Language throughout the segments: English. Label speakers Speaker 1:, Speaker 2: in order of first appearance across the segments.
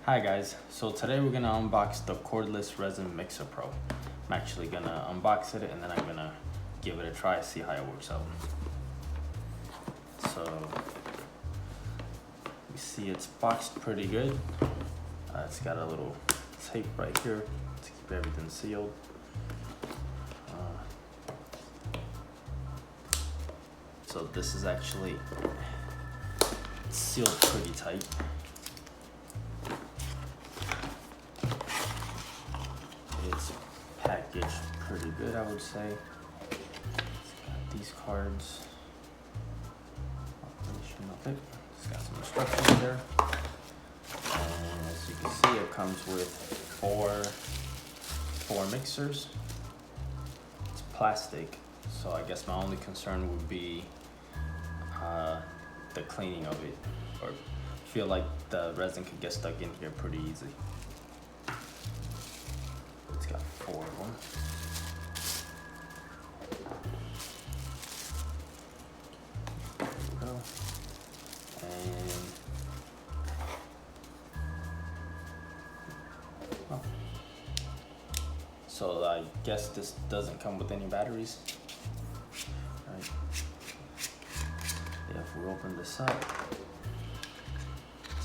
Speaker 1: Hi guys, so today we're gonna unbox the cordless resin mixer pro. I'm actually gonna unbox it and then I'm gonna give it a try, see how it works out. So we see it's boxed pretty good. It's got a little tape right here to keep everything sealed. So this is actually sealed pretty tight. It's packaged pretty good, I would say. It's got these cards. Operation of it. It's got some instructions there. And as you can see, it comes with four mixers. It's plastic, so I guess my only concern would be the cleaning of it, or feel like the resin could get stuck in here pretty easy. It's got 4 of them. There we go. And so I guess this doesn't come with any batteries. Right. Yeah, if we open this up,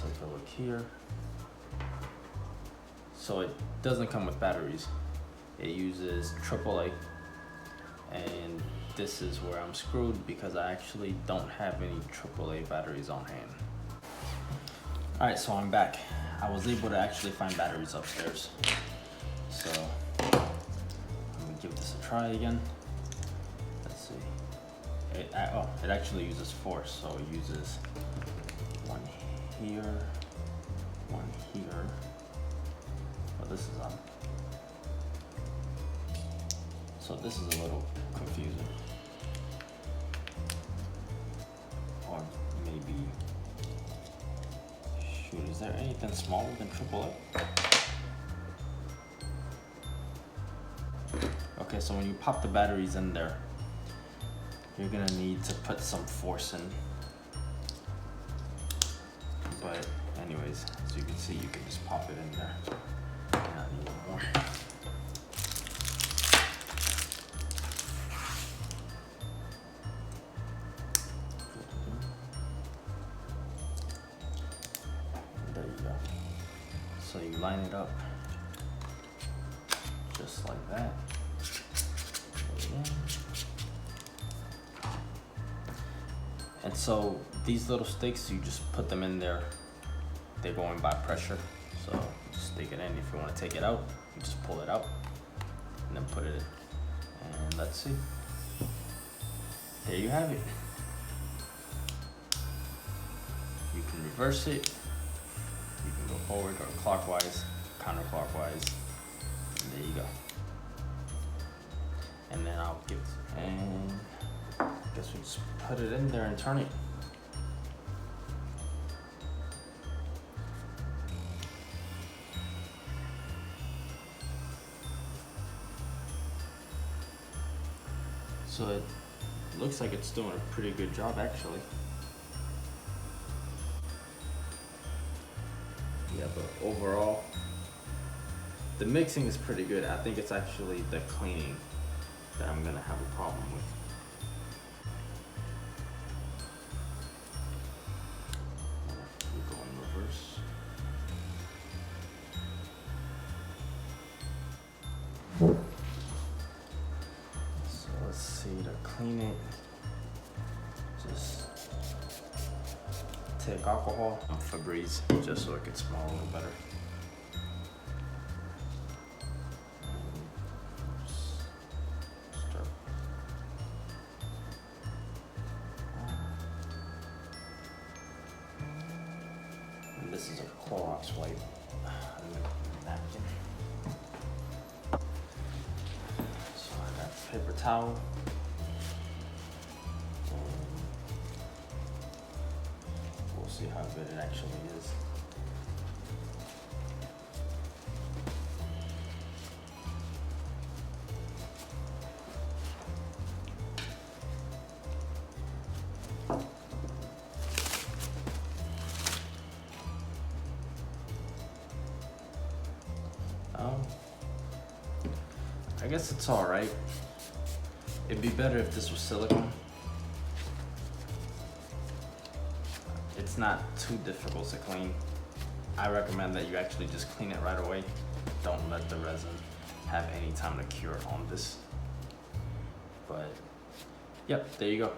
Speaker 1: take a look here. So it doesn't come with batteries. It uses AAA, and this is where I'm screwed because I actually don't have any AAA batteries on hand. All right, so I'm back. I was able to actually find batteries upstairs. So let me give this a try again. Let's see. It actually uses 4, so it uses 1 here, 1 here. This is on. So this is a little confusing. Or maybe, shoot, is there anything smaller than AAA? Okay, so when you pop the batteries in there, you're gonna need to put some force in. But anyways, as you can see, you can just pop it in there. More. There you go. So you line it up just like that. And so these little sticks, you just put them in there. They're going by pressure. So just stick it in. If you want to take it out, you just pull it out and then put it in. And let's see. There you have it. You can reverse it. You can go forward or clockwise, counterclockwise. And there you go. And then I'll give, and I guess we just put it in there and turn it. So it looks like it's doing a pretty good job, actually. Yeah, but overall, the mixing is pretty good. I think it's actually the cleaning that I'm gonna have a problem with. We go in reverse. Let's see, to clean it, just take alcohol and Febreze just so it can smell a little better. And this is a Clorox wipe. Napkin. So I got paper towel. We'll see how good it actually is. I guess it's alright. It'd be better if this was silicone. It's not too difficult to clean. I recommend that you actually just clean it right away. Don't let the resin have any time to cure on this. But, yep, there you go.